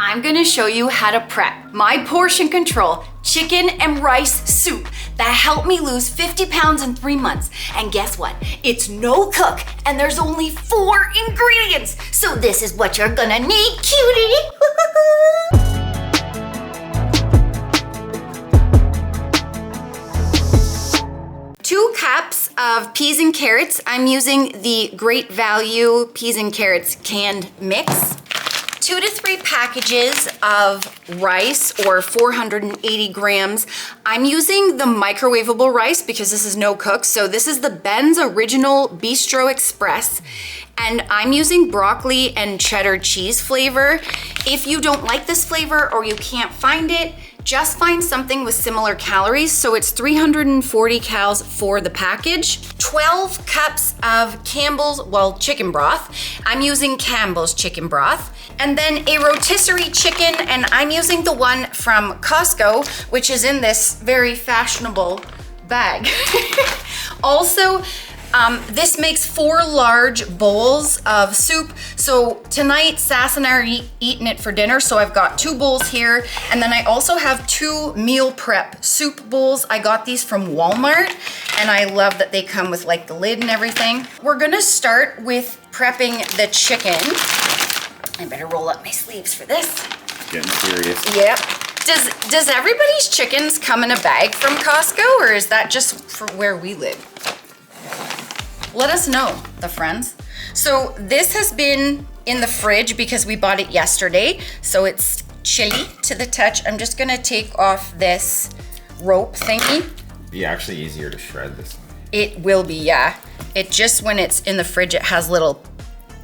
I'm gonna show you how to prep my portion control chicken and rice soup that helped me lose 50 pounds in 3 months. And guess what? It's no cook and there's only 4 ingredients. So this is what you're gonna need, cutie. 2 cups of peas and carrots. I'm using the Great Value peas and carrots canned mix. 2 to 3 packages of rice, or 480 grams. I'm using the microwavable rice because this is no cook. So this is the Ben's Original Bistro Express. And I'm using broccoli and cheddar cheese flavor. If you don't like this flavor or you can't find it, just find something with similar calories. So it's 340 cals for the package. 12 cups of Campbell's, chicken broth. I'm using Campbell's chicken broth. And then a rotisserie chicken, and I'm using the one from Costco, which is in this very fashionable bag. Also, this makes 4 large bowls of soup. So tonight, Sass and I are eating it for dinner. So I've got 2 bowls here. And then I also have 2 meal prep soup bowls. I got these from Walmart and I love that they come with like the lid and everything. We're gonna start with prepping the chicken. I better roll up my sleeves for this. Getting serious. Yep. Does everybody's chickens come in a bag from Costco, or is that just for where we live? Let us know, the friends. So this has been in the fridge because we bought it yesterday. So it's chilly to the touch. I'm just gonna take off this rope thingy. Be actually easier to shred this one. It will be, yeah. It just, when it's in the fridge, it has little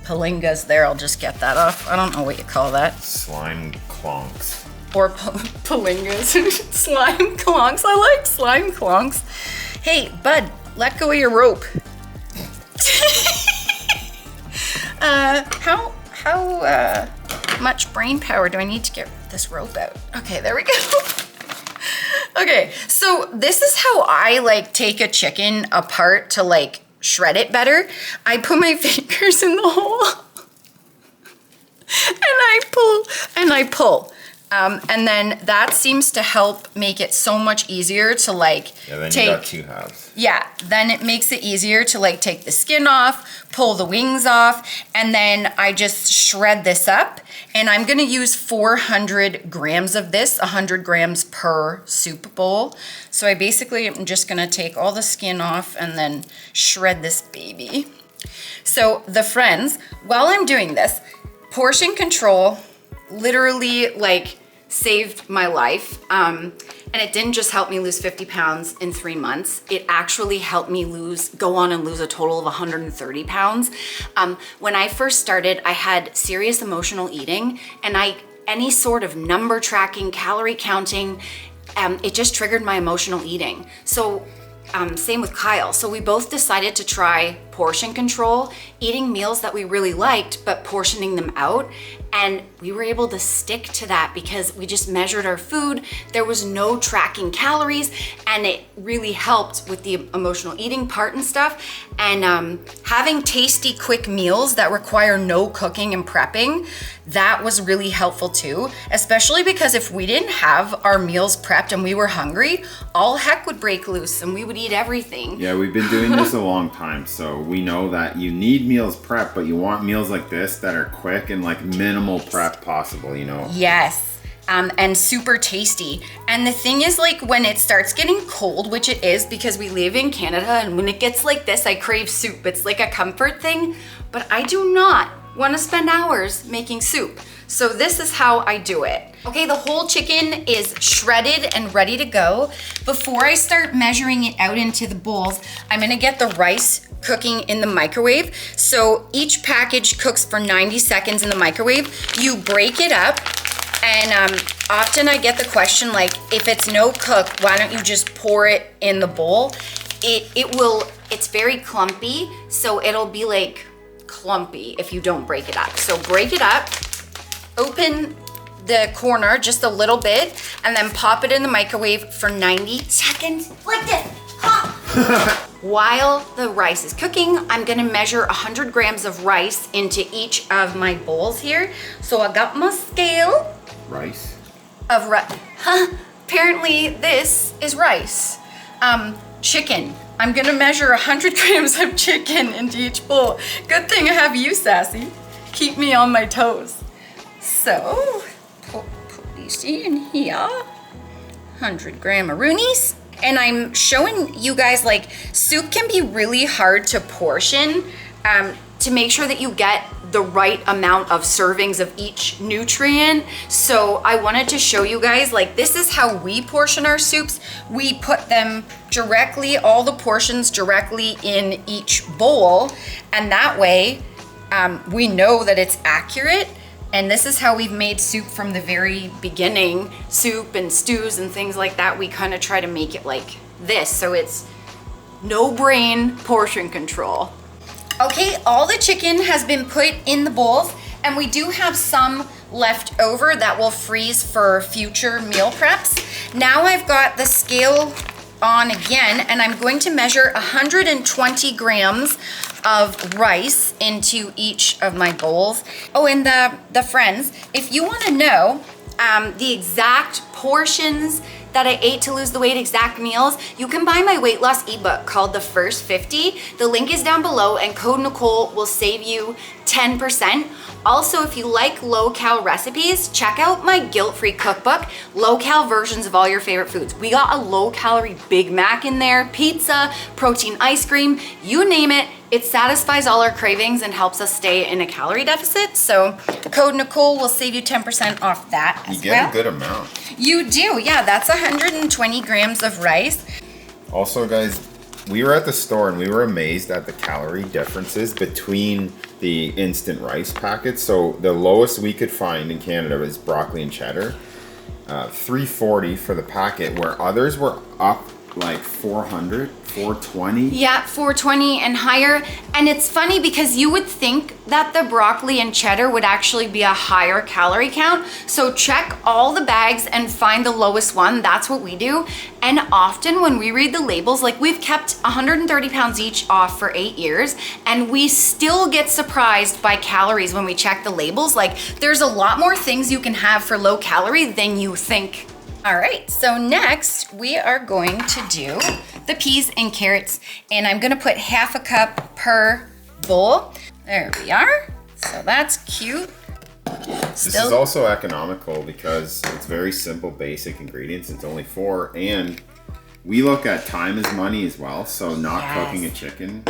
palingas there. I'll just get that off. I don't know what you call that. Slime clonks. Or palingas. Slime clonks. I like slime clonks. Hey, bud, let go of your rope. How much brain power do I need to get this rope out? Okay, there we go. Okay, so this is how I like take a chicken apart to like shred it better. I put my fingers in the hole and I pull. And then that seems to help make it so much easier to like then take. You got 2 halves. Yeah, then it makes it easier to like take the skin off, pull the wings off, and then I just shred this up. And I'm gonna use 400 grams of this, 100 grams per soup bowl. So I basically am just gonna take all the skin off and then shred this baby. So the friends, while I'm doing this, portion control literally like saved my life. And it didn't just help me lose 50 pounds in 3 months. It actually helped me go on and lose a total of 130 pounds. When I first started, I had serious emotional eating, and any sort of number tracking, calorie counting, it just triggered my emotional eating. So same with Kyle. So we both decided to try portion control, eating meals that we really liked, but portioning them out. And we were able to stick to that because we just measured our food. There was no tracking calories, and it really helped with the emotional eating part and stuff. And having tasty, quick meals that require no cooking and prepping, that was really helpful too, especially because if we didn't have our meals prepped and we were hungry, all heck would break loose and we would eat everything. Yeah, we've been doing this a long time, so we know that you need meals prepped, but you want meals like this that are quick and like minimal prep possible, you know? Yes. And super tasty. And the thing is, like, when it starts getting cold, which it is because we live in Canada, and when it gets like this, I crave soup. It's like a comfort thing, but I do not want to spend hours making soup. So this is how I do it. Okay, the whole chicken is shredded and ready to go. Before I start measuring it out into the bowls, I'm gonna get the rice cooking in the microwave. So each package cooks for 90 seconds in the microwave. You break it up, and often I get the question like, if it's no cook, why don't you just pour it in the bowl? It's very clumpy, so it'll be like clumpy if you don't break it up. So break it up, open the corner just a little bit, and then pop it in the microwave for 90 seconds like this. While the rice is cooking, I'm gonna measure 100 grams of rice into each of my bowls here. So I got my scale, rice? Of rice. Huh? Apparently this is rice. Chicken. I'm gonna measure 100 grams of chicken into each bowl. Good thing I have you, Sassy. Keep me on my toes. So, put these in here. 100 gramaroonies. And I'm showing you guys, like, soup can be really hard to portion to make sure that you get the right amount of servings of each nutrient. So I wanted to show you guys, like, this is how we portion our soups. We put them directly, all the portions directly in each bowl. And that way we know that it's accurate. And this is how we've made soup from the very beginning. Soup and stews and things like that. We kind of try to make it like this. So it's no brain portion control. Okay, all the chicken has been put in the bowls, and we do have some left over that will freeze for future meal preps. Now I've got the scale on again, and I'm going to measure 120 grams of rice into each of my bowls. Oh, and the friends, if you want to know the exact portions that I ate to lose the weight, exact meals, you can buy my weight loss ebook called The First 50. The link is down below, and code Nicole will save you 10%. Also, if you like low-cal recipes, check out my guilt-free cookbook, low-cal versions of all your favorite foods. We got a low-calorie Big Mac in there, pizza, protein ice cream, you name it. It satisfies all our cravings and helps us stay in a calorie deficit. So code Nicole will save you 10% off that as well. You get a good amount. You do, yeah, that's 120 grams of rice. Also, guys, we were at the store and we were amazed at the calorie differences between the instant rice packets. So the lowest we could find in Canada was broccoli and cheddar, 340 for the packet, where others were up like 400, 420. Yeah, 420 and higher. And it's funny because you would think that the broccoli and cheddar would actually be a higher calorie count. So check all the bags and find the lowest one. That's what we do. And often when we read the labels, like, we've kept 130 pounds each off for 8 years, and we still get surprised by calories when we check the labels. Like, there's a lot more things you can have for low calorie than you think. All right, so next we are going to do the peas and carrots, and I'm gonna put half a cup per bowl. There we are. So that's cute. This is also economical because it's very simple, basic ingredients. It's only 4, and we look at time as money as well. So not cooking a chicken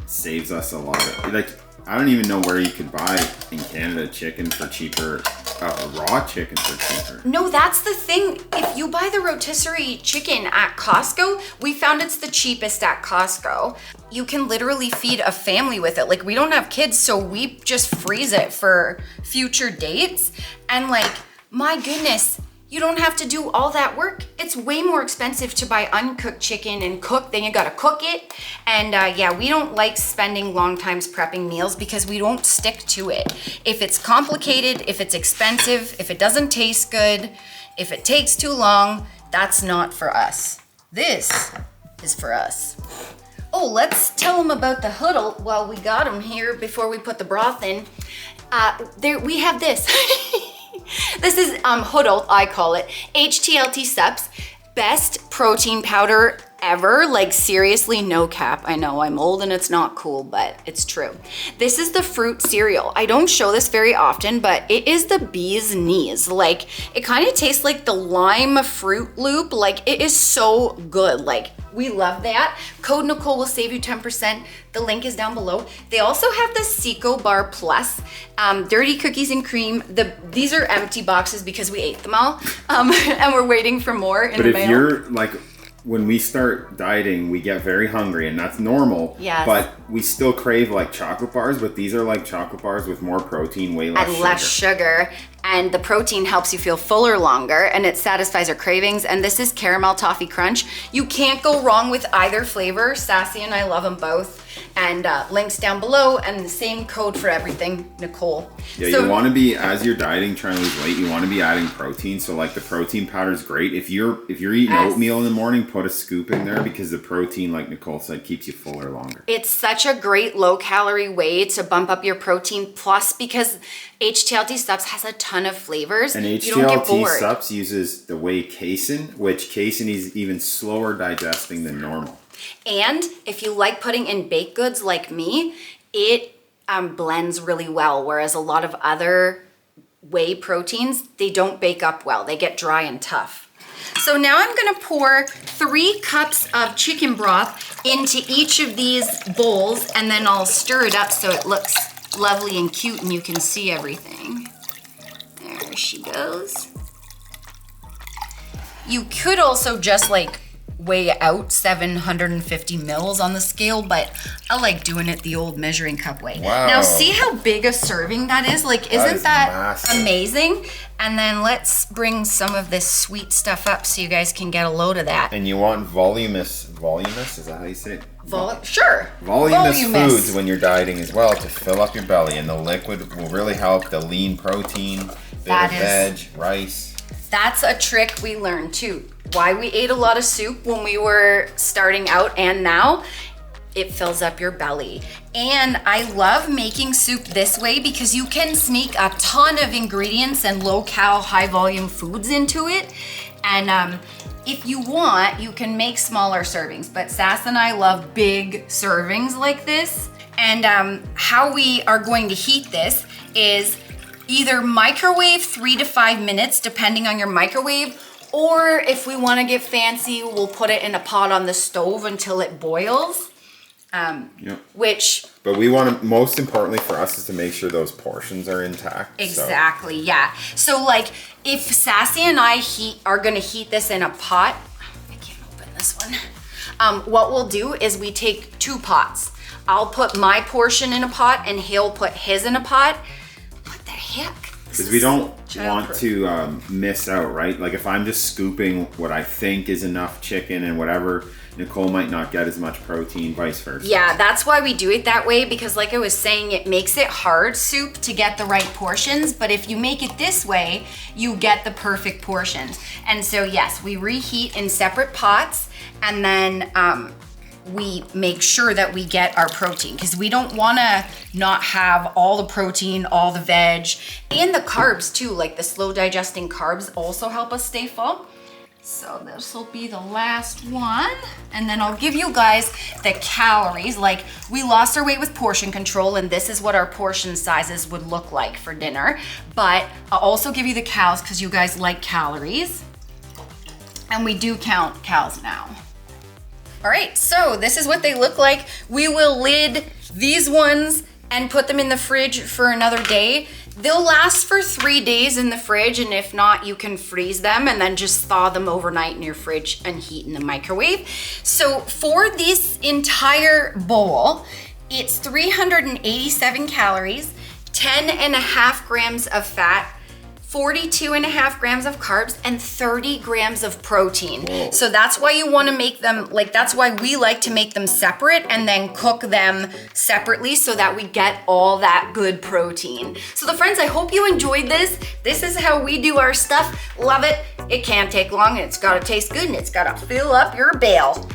saves us a lot of, like, I don't even know where you could buy in Canada chicken for cheaper. Raw chicken for cheaper. No, that's the thing. If you buy the rotisserie chicken at Costco, we found it's the cheapest at Costco. You can literally feed a family with it. Like, we don't have kids, so we just freeze it for future dates. And, like, my goodness, you don't have to do all that work. It's way more expensive to buy uncooked chicken and cook, then you gotta cook it. And yeah, we don't like spending long times prepping meals because we don't stick to it. If it's complicated, if it's expensive, if it doesn't taste good, if it takes too long, that's not for us. This is for us. Oh, let's tell them about the huddle while we got them here before we put the broth in. We have this. This is Huddle, I call it. HTLT Subs, best protein powder ever. Like, seriously, no cap. I know I'm old and it's not cool, but it's true. This is the fruit cereal. I don't show this very often, but it is the bee's knees. Like, it kind of tastes like the lime Fruit Loop. Like, it is so good. Like, we love that. Code Nicole will save you 10%. The link is down below. They also have the Seco Bar Plus, dirty cookies and cream. These are empty boxes because we ate them all, and we're waiting for more in the mail. But if you're like, when we start dieting, we get very hungry, and that's normal. Yes. But we still crave like chocolate bars, but these are like chocolate bars with more protein, way less sugar. And less sugar. And the protein helps you feel fuller longer, and it satisfies our cravings. And this is Caramel Toffee Crunch. You can't go wrong with either flavor. Sassy and I love them both. And links down below, and the same code for everything, Nicole. Yeah, so, you want to be, as you're dieting, trying to lose weight, you want to be adding protein. So like the protein powder is great. If you're eating oatmeal in the morning, put a scoop in there because the protein, like Nicole said, keeps you fuller longer. It's such a great low calorie way to bump up your protein. Plus, because HTLT Subs has a ton ton of flavors. And you don't get HTLT bored. Sups uses the whey casein, which casein is even slower digesting than normal. And if you like putting in baked goods like me, it blends really well, whereas a lot of other whey proteins, they don't bake up well. They get dry and tough. So now I'm gonna pour 3 cups of chicken broth into each of these bowls, and then I'll stir it up so it looks lovely and cute and you can see everything. There she goes. You could also just like weigh out 750 mils on the scale, but I like doing it the old measuring cup way. Wow. Now see how big a serving that is? Like, isn't that massive. amazing? And then let's bring some of this sweet stuff up so you guys can get a load of that. And you want voluminous, is that how you say it? Sure. Voluminous foods when you're dieting as well to fill up your belly, and the liquid will really help the lean protein, bit of veg, rice. That's a trick we learned too. Why we ate a lot of soup when we were starting out and now, it fills up your belly. And I love making soup this way because you can sneak a ton of ingredients and low-cal, high-volume foods into it. And if you want, you can make smaller servings, but Sass and I love big servings like this. And how we are going to heat this is either microwave 3 to 5 minutes, depending on your microwave, or if we want to get fancy, we'll put it in a pot on the stove until it boils. But we want to, most importantly for us, is to make sure those portions are intact. Exactly, yeah. So like, if Sassy and I are gonna heat this in a pot, I can't open this one. What we'll do is we take 2 pots. I'll put my portion in a pot and he'll put his in a pot. What the heck? Because we don't want to miss out, right? Like if I'm just scooping what I think is enough chicken and whatever, Nicole might not get as much protein, vice versa. Yeah, that's why we do it that way, because like I was saying, it makes it hard soup to get the right portions, but if you make it this way, you get the perfect portions. And so yes, we reheat in separate pots, and then we make sure that we get our protein, because we don't want to not have all the protein, all the veg, and the carbs too. Like the slow digesting carbs also help us stay full. So this will be the last one, and then I'll give you guys the calories. Like, we lost our weight with portion control, and this is what our portion sizes would look like for dinner. But I'll also give you the calories because you guys like calories, and we do count calories now. All right, so this is what they look like. We will lid these ones and put them in the fridge for another day. They'll last for 3 days in the fridge, and if not, you can freeze them and then just thaw them overnight in your fridge and heat in the microwave. So for this entire bowl, it's 387 calories, 10.5 grams of fat, 42.5 grams of carbs, and 30 grams of protein. Whoa. So that's why you want to make them, like, that's why we like to make them separate and then cook them separately so that we get all that good protein. So the friends, I hope you enjoyed this. This is how we do our stuff. Love it. It can't take long, and it's got to taste good, and it's got to fill up your bale.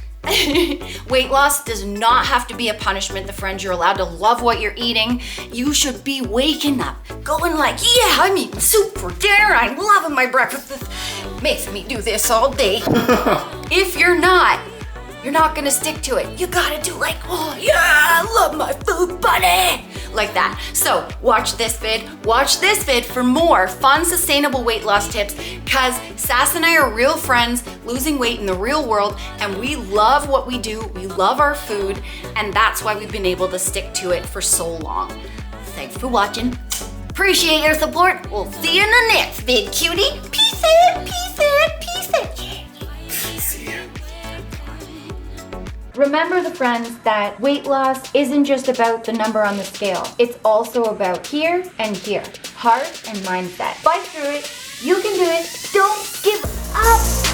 Weight loss does not have to be a punishment, the friends. You're allowed to love what you're eating. You should be waking up, going like, yeah, I'm eating soup for dinner. I'm loving my breakfast. This makes me do this all day. If you're not gonna stick to it. You gotta do like, oh yeah, I love my food, buddy. Like that. So watch this vid for more fun, sustainable weight loss tips, because Sass and I are real friends losing weight in the real world, and we love what we do. We love our food, and that's why we've been able to stick to it for so long. Thanks for watching. Appreciate your support. We'll see you in the next vid, cutie. Peace out, peace out, peace out. See ya. Remember, the friends, that weight loss isn't just about the number on the scale. It's also about here and here. Heart and mindset. Fight through it. You can do it. Don't give up.